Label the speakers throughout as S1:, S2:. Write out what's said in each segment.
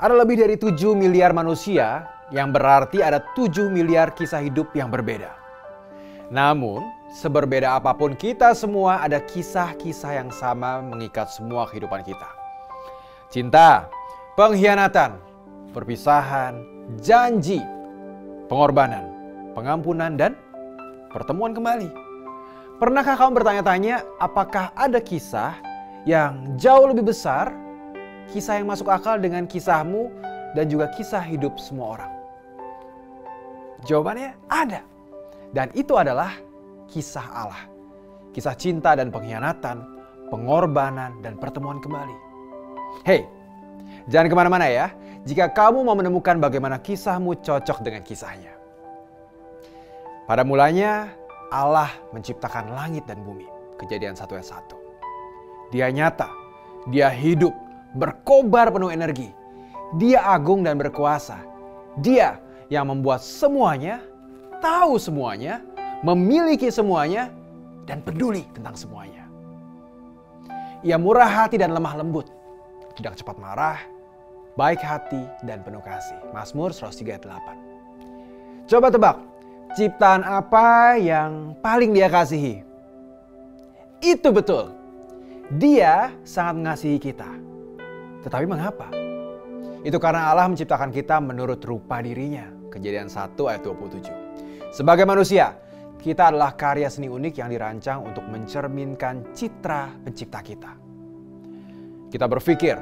S1: Ada lebih dari 7 miliar manusia, yang berarti ada 7 miliar kisah hidup yang berbeda. Namun, seberbeda apapun kita semua, ada kisah-kisah yang sama mengikat semua kehidupan kita. Cinta, pengkhianatan, perpisahan, janji, pengorbanan, pengampunan, dan pertemuan kembali. Pernahkah kamu bertanya-tanya, apakah ada kisah yang jauh lebih besar, kisah yang masuk akal dengan kisahmu dan juga kisah hidup semua orang? Jawabannya ada. Dan itu adalah kisah Allah. Kisah cinta dan pengkhianatan, pengorbanan dan pertemuan kembali. Hey, jangan kemana-mana ya. Jika kamu mau menemukan bagaimana kisahmu cocok dengan kisahnya. Pada mulanya Allah menciptakan langit dan bumi. Kejadian 1 ayat 1. Dia nyata, dia hidup, berkobar penuh energi. Dia agung dan berkuasa. Dia yang membuat semuanya, tahu semuanya, memiliki semuanya, dan peduli tentang semuanya. Ia murah hati dan lemah lembut, tidak cepat marah, baik hati dan penuh kasih. Mazmur 103 ayat 8. Coba tebak, ciptaan apa yang paling dia kasihi? Itu betul, dia sangat mengasihi kita. Tetapi mengapa? Itu karena Allah menciptakan kita menurut rupa dirinya. Kejadian 1 ayat 27. Sebagai manusia, kita adalah karya seni unik yang dirancang untuk mencerminkan citra pencipta kita. Kita berpikir,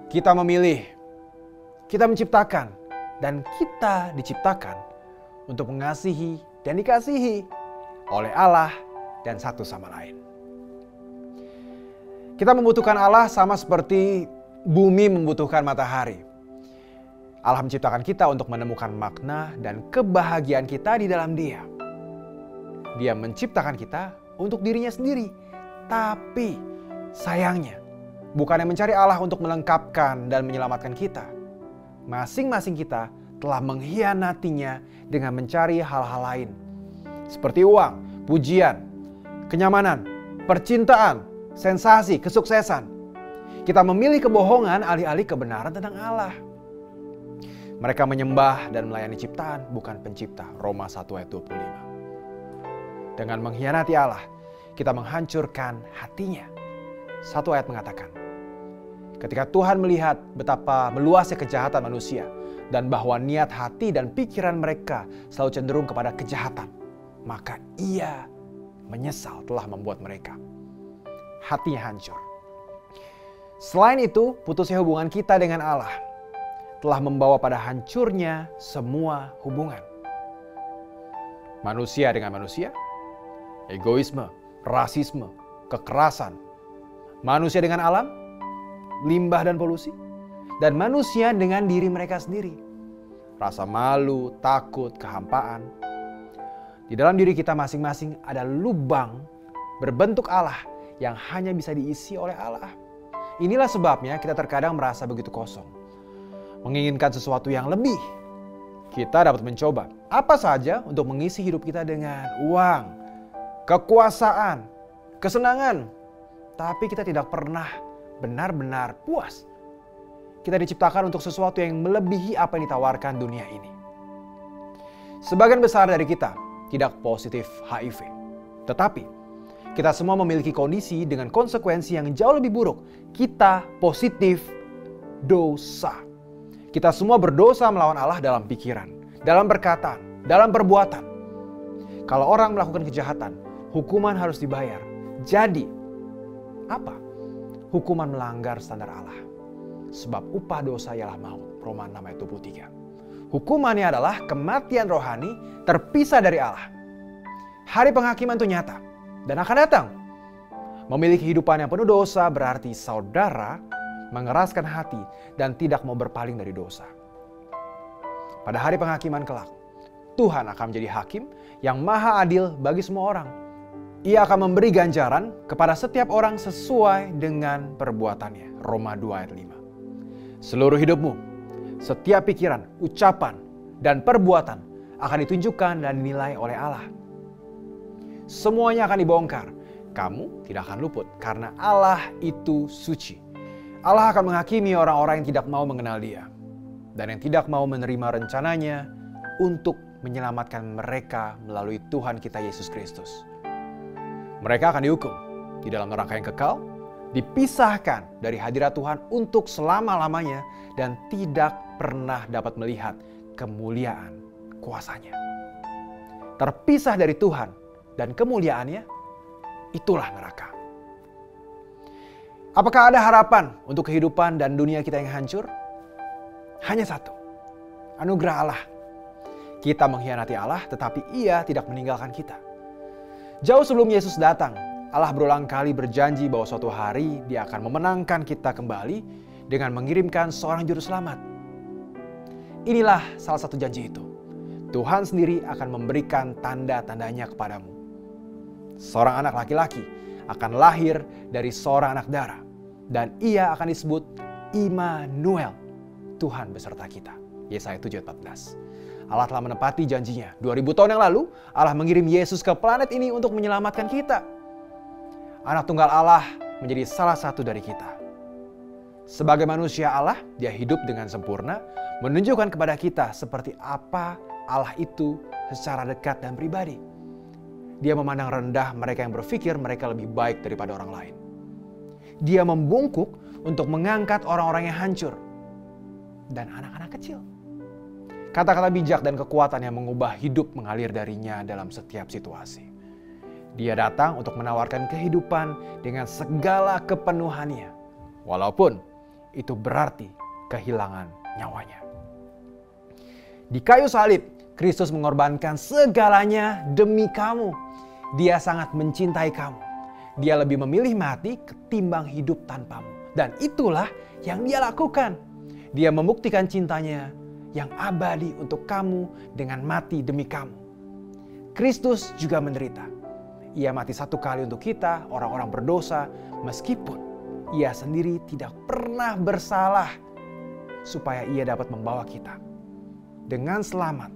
S1: kita memilih, kita menciptakan, dan kita diciptakan untuk mengasihi dan dikasihi oleh Allah dan satu sama lain. Kita membutuhkan Allah sama seperti bumi membutuhkan matahari. Allah menciptakan kita untuk menemukan makna dan kebahagiaan kita di dalam Dia. Dia menciptakan kita untuk dirinya sendiri. Tapi sayangnya, bukannya mencari Allah untuk melengkapkan dan menyelamatkan kita. Masing-masing kita telah mengkhianatinya dengan mencari hal-hal lain. Seperti uang, pujian, kenyamanan, percintaan, sensasi, kesuksesan. Kita memilih kebohongan alih-alih kebenaran tentang Allah. Mereka menyembah dan melayani ciptaan, bukan pencipta. Roma 1 ayat 25. Dengan mengkhianati Allah, kita menghancurkan hatinya. 1 ayat mengatakan, ketika Tuhan melihat betapa meluasnya kejahatan manusia, dan bahwa niat hati dan pikiran mereka selalu cenderung kepada kejahatan, maka Ia menyesal telah membuat mereka. Hatinya hancur. Selain itu, putusnya hubungan kita dengan Allah telah membawa pada hancurnya semua hubungan. Manusia dengan manusia, egoisme, rasisme, kekerasan. Manusia dengan alam, limbah dan polusi. Dan manusia dengan diri mereka sendiri. Rasa malu, takut, kehampaan. Di dalam diri kita masing-masing ada lubang berbentuk Allah yang hanya bisa diisi oleh Allah. Inilah sebabnya kita terkadang merasa begitu kosong. Menginginkan sesuatu yang lebih. Kita dapat mencoba apa saja untuk mengisi hidup kita dengan uang, kekuasaan, kesenangan. Tapi kita tidak pernah benar-benar puas. Kita diciptakan untuk sesuatu yang melebihi apa yang ditawarkan dunia ini. Sebagian besar dari kita tidak positif HIV. Tetapi kita semua memiliki kondisi dengan konsekuensi yang jauh lebih buruk. Kita positif dosa. Kita semua berdosa melawan Allah dalam pikiran, dalam perkataan, dalam perbuatan. Kalau orang melakukan kejahatan, hukuman harus dibayar. Jadi, apa? Hukuman melanggar standar Allah. Sebab upah dosa ialah maut. Roma 6 ayat 23. Hukumannya adalah kematian rohani terpisah dari Allah. Hari penghakiman itu nyata dan akan datang. Memiliki kehidupan yang penuh dosa berarti saudara mengeraskan hati dan tidak mau berpaling dari dosa. Pada hari penghakiman kelak, Tuhan akan menjadi hakim yang maha adil bagi semua orang. Ia akan memberi ganjaran kepada setiap orang sesuai dengan perbuatannya. Roma 2 ayat 5. Seluruh hidupmu, setiap pikiran, ucapan, dan perbuatan akan ditunjukkan dan dinilai oleh Allah. Semuanya akan dibongkar. Kamu tidak akan luput karena Allah itu suci. Allah akan menghakimi orang-orang yang tidak mau mengenal Dia. dan yang tidak mau menerima rencananya untuk menyelamatkan mereka melalui Tuhan kita Yesus Kristus. Mereka akan dihukum di dalam neraka yang kekal, dipisahkan dari hadirat Tuhan untuk selama-lamanya, dan tidak pernah dapat melihat kemuliaan kuasanya. Terpisah dari Tuhan dan kemuliaannya, itulah neraka. Apakah ada harapan untuk kehidupan dan dunia kita yang hancur? Hanya satu, anugerah Allah. Kita mengkhianati Allah, tetapi Ia tidak meninggalkan kita. Jauh sebelum Yesus datang, Allah berulang kali berjanji bahwa suatu hari Dia akan memenangkan kita kembali dengan mengirimkan seorang juru selamat. Inilah salah satu janji itu. Tuhan sendiri akan memberikan tanda-tandanya kepadamu. Seorang anak laki-laki akan lahir dari seorang anak darah, dan ia akan disebut Immanuel, Tuhan beserta kita. Yesaya 7:14. Allah telah menepati janjinya. 2000 tahun yang lalu, Allah mengirim Yesus ke planet ini untuk menyelamatkan kita. Anak tunggal Allah menjadi salah satu dari kita. Sebagai manusia Allah, Dia hidup dengan sempurna, menunjukkan kepada kita seperti apa Allah itu secara dekat dan pribadi. Dia memandang rendah mereka yang berpikir mereka lebih baik daripada orang lain. Dia membungkuk untuk mengangkat orang-orang yang hancur dan anak-anak kecil. Kata-kata bijak dan kekuatan yang mengubah hidup mengalir darinya dalam setiap situasi. Dia datang untuk menawarkan kehidupan dengan segala kepenuhannya, walaupun itu berarti kehilangan nyawanya. Di kayu salib, Kristus mengorbankan segalanya demi kamu. Dia sangat mencintai kamu. Dia lebih memilih mati ketimbang hidup tanpamu. Dan itulah yang Dia lakukan. Dia membuktikan cintanya yang abadi untuk kamu dengan mati demi kamu. Kristus juga menderita. Ia mati satu kali untuk kita, orang-orang berdosa, meskipun Ia sendiri tidak pernah bersalah, supaya Ia dapat membawa kita dengan selamat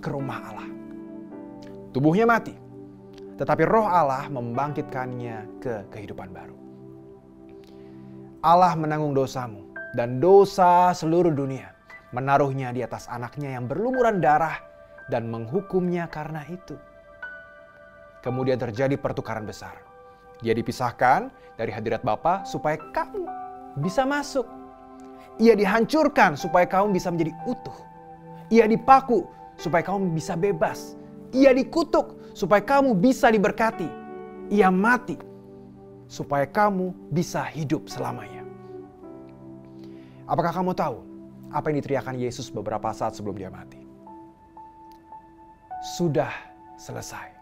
S1: ke rumah Allah. Tubuhnya mati, tetapi roh Allah membangkitkannya ke kehidupan baru. Allah menanggung dosamu dan dosa seluruh dunia, menaruhnya di atas anaknya yang berlumuran darah dan menghukumnya karena itu. Kemudian terjadi pertukaran besar. Dia dipisahkan dari hadirat Bapa supaya kamu bisa masuk. Ia dihancurkan supaya kamu bisa menjadi utuh. Ia dipaku supaya kamu bisa bebas. Ia dikutuk supaya kamu bisa diberkati. Ia mati supaya kamu bisa hidup selamanya. Apakah kamu tahu apa yang diteriakkan Yesus beberapa saat sebelum Dia mati? Sudah selesai.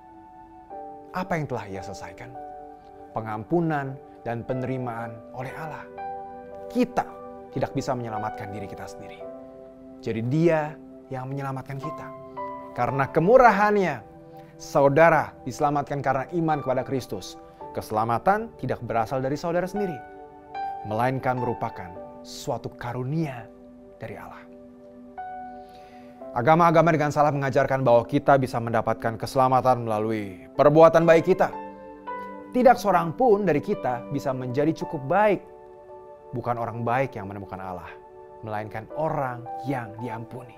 S1: Apa yang telah Ia selesaikan? Pengampunan dan penerimaan oleh Allah. Kita tidak bisa menyelamatkan diri kita sendiri. Jadi Dia yang menyelamatkan kita. Karena kemurahannya, saudara diselamatkan karena iman kepada Kristus. Keselamatan tidak berasal dari saudara sendiri, melainkan merupakan suatu karunia dari Allah. Agama-agama dengan salah mengajarkan bahwa kita bisa mendapatkan keselamatan melalui perbuatan baik kita. Tidak seorang pun dari kita bisa menjadi cukup baik. Bukan orang baik yang menemukan Allah, melainkan orang yang diampuni.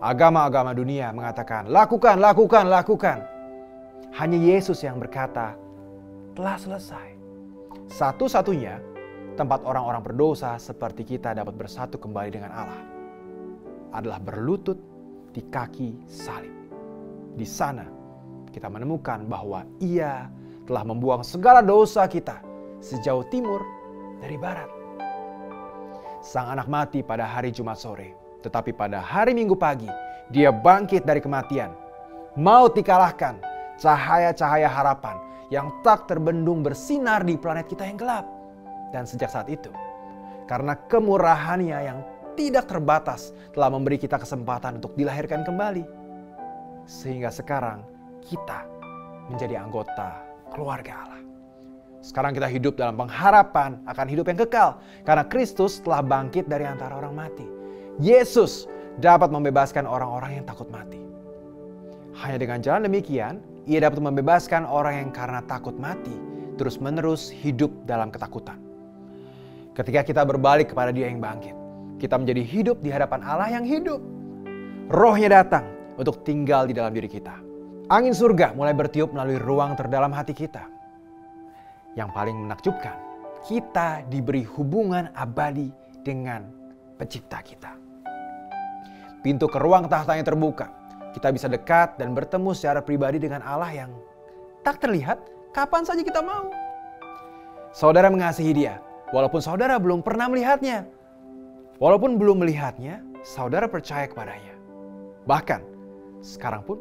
S1: Agama-agama dunia mengatakan, lakukan, lakukan, lakukan. Hanya Yesus yang berkata, telah selesai. Satu-satunya tempat orang-orang berdosa seperti kita dapat bersatu kembali dengan Allah adalah berlutut di kaki salib. Di sana kita menemukan bahwa Ia telah membuang segala dosa kita sejauh timur dari barat. Sang anak mati pada hari Jumat sore. Tetapi pada hari Minggu pagi, Dia bangkit dari kematian. Maut dikalahkan, cahaya-cahaya harapan yang tak terbendung bersinar di planet kita yang gelap. Dan sejak saat itu, karena kemurahannya yang tidak terbatas telah memberi kita kesempatan untuk dilahirkan kembali. Sehingga sekarang kita menjadi anggota keluarga Allah. Sekarang kita hidup dalam pengharapan akan hidup yang kekal. Karena Kristus telah bangkit dari antara orang mati. Yesus dapat membebaskan orang-orang yang takut mati. Hanya dengan jalan demikian, Ia dapat membebaskan orang yang karena takut mati, terus-menerus hidup dalam ketakutan. Ketika kita berbalik kepada Dia yang bangkit, kita menjadi hidup di hadapan Allah yang hidup. Roh-Nya datang untuk tinggal di dalam diri kita. Angin surga mulai bertiup melalui ruang terdalam hati kita. Yang paling menakjubkan, kita diberi hubungan abadi dengan Pencipta kita. Pintu ke ruang tahtanya terbuka. Kita bisa dekat dan bertemu secara pribadi dengan Allah yang tak terlihat kapan saja kita mau. Saudara mengasihi Dia, walaupun saudara belum pernah melihatnya. Walaupun belum melihatnya, saudara percaya kepadanya. Bahkan, sekarang pun,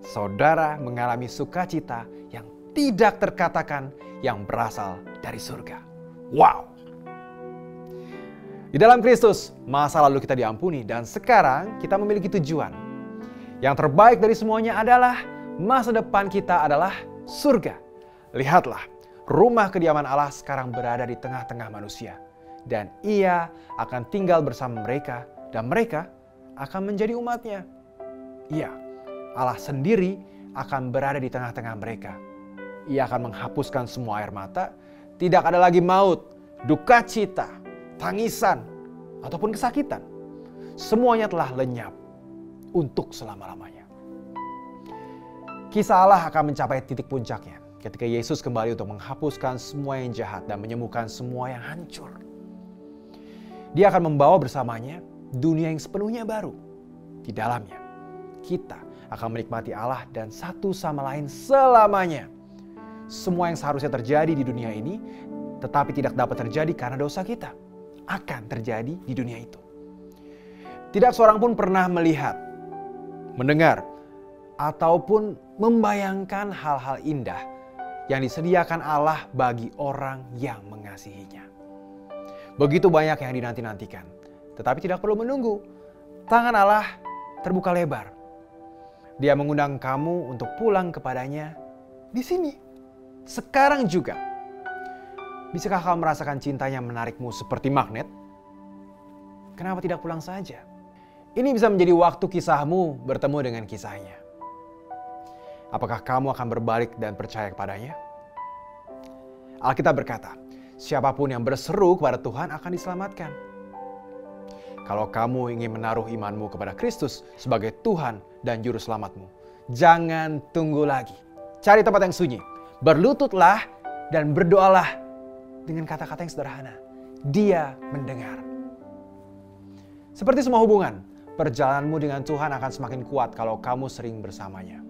S1: saudara mengalami sukacita yang tidak terkatakan yang berasal dari surga. Wow! Di dalam Kristus, masa lalu kita diampuni dan sekarang kita memiliki tujuan. Yang terbaik dari semuanya adalah masa depan kita adalah surga. Lihatlah, rumah kediaman Allah sekarang berada di tengah-tengah manusia. Dan Ia akan tinggal bersama mereka dan mereka akan menjadi umat-Nya. Iya, Allah sendiri akan berada di tengah-tengah mereka. Ia akan menghapuskan semua air mata. Tidak ada lagi maut, duka cita, tangisan, ataupun kesakitan. Semuanya telah lenyap untuk selama-lamanya. Kisah Allah akan mencapai titik puncaknya ketika Yesus kembali untuk menghapuskan semua yang jahat dan menyembuhkan semua yang hancur. Dia akan membawa bersamanya dunia yang sepenuhnya baru. Di dalamnya, kita akan menikmati Allah dan satu sama lain selamanya. Semua yang seharusnya terjadi di dunia ini, tetapi tidak dapat terjadi karena dosa kita, akan terjadi di dunia itu. Tidak seorang pun pernah melihat, mendengar, ataupun membayangkan hal-hal indah yang disediakan Allah bagi orang yang mengasihinya. Begitu banyak yang dinanti-nantikan, tetapi tidak perlu menunggu. Tangan Allah terbuka lebar. Dia mengundang kamu untuk pulang kepadanya di sini, sekarang juga. Bisakah kamu merasakan cintanya menarikmu seperti magnet? Kenapa tidak pulang saja? Ini bisa menjadi waktu kisahmu bertemu dengan kisahnya. Apakah kamu akan berbalik dan percaya kepadanya? Alkitab berkata, siapapun yang berseru kepada Tuhan akan diselamatkan. Kalau kamu ingin menaruh imanmu kepada Kristus sebagai Tuhan dan Juru Selamatmu, jangan tunggu lagi. Cari tempat yang sunyi, berlututlah dan berdoalah. Dengan kata-kata yang sederhana, Dia mendengar. Seperti semua hubungan, perjalananmu dengan Tuhan akan semakin kuat kalau kamu sering bersamanya.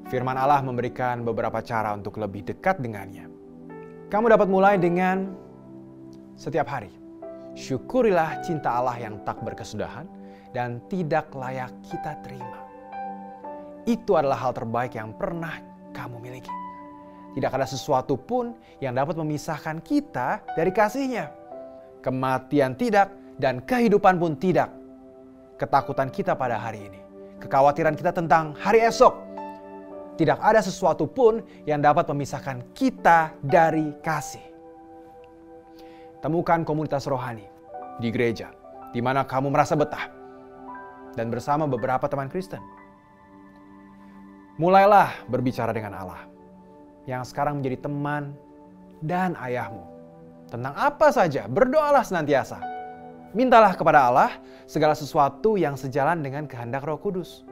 S1: Firman Allah memberikan beberapa cara untuk lebih dekat dengannya. Kamu dapat mulai dengan setiap hari. Syukurilah cinta Allah yang tak berkesudahan dan tidak layak kita terima. Itu adalah hal terbaik yang pernah kamu miliki. Tidak ada sesuatu pun yang dapat memisahkan kita dari kasih-Nya. Kematian tidak dan kehidupan pun tidak. Ketakutan kita pada hari ini, kekhawatiran kita tentang hari esok. Tidak ada sesuatu pun yang dapat memisahkan kita dari kasih. Temukan komunitas rohani di gereja, di mana kamu merasa betah. Dan bersama beberapa teman Kristen. Mulailah berbicara dengan Allah yang sekarang menjadi teman dan ayahmu. Tentang apa saja, berdoalah senantiasa. Mintalah kepada Allah segala sesuatu yang sejalan dengan kehendak Roh Kudus.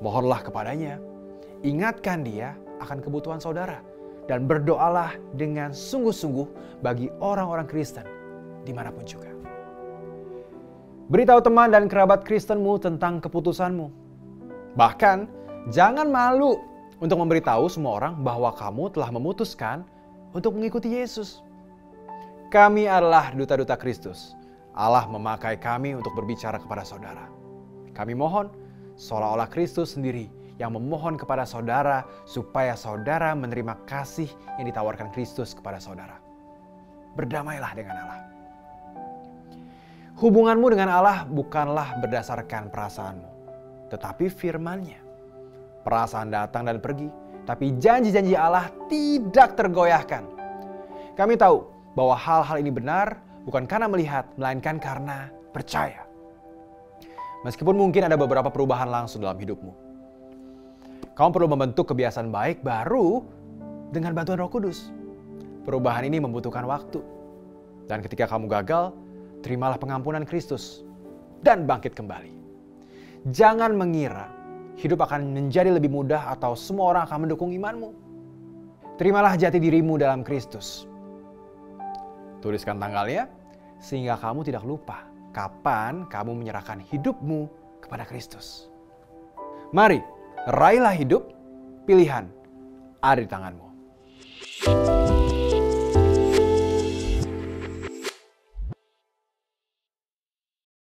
S1: Mohonlah kepadanya, ingatkan Dia akan kebutuhan saudara, dan berdoalah dengan sungguh-sungguh bagi orang-orang Kristen dimanapun juga. Beritahu teman dan kerabat Kristenmu tentang keputusanmu. Bahkan, jangan malu untuk memberitahu semua orang bahwa kamu telah memutuskan untuk mengikuti Yesus. Kami adalah duta-duta Kristus. Allah memakai kami untuk berbicara kepada saudara. Kami mohon seolah-olah Kristus sendiri yang memohon kepada saudara supaya saudara menerima kasih yang ditawarkan Kristus kepada saudara. Berdamailah dengan Allah. Hubunganmu dengan Allah bukanlah berdasarkan perasaanmu, tetapi firman-Nya. Perasaan datang dan pergi, tapi janji-janji Allah tidak tergoyahkan. Kami tahu bahwa hal-hal ini benar bukan karena melihat, melainkan karena percaya. Meskipun mungkin ada beberapa perubahan langsung dalam hidupmu. Kamu perlu membentuk kebiasaan baik baru dengan bantuan Roh Kudus. Perubahan ini membutuhkan waktu. Dan ketika kamu gagal, terimalah pengampunan Kristus dan bangkit kembali. Jangan mengira hidup akan menjadi lebih mudah atau semua orang akan mendukung imanmu. Terimalah jati dirimu dalam Kristus. Tuliskan tanggalnya sehingga kamu tidak lupa kapan kamu menyerahkan hidupmu kepada Kristus. Mari, raihlah hidup, pilihan ada di tanganmu.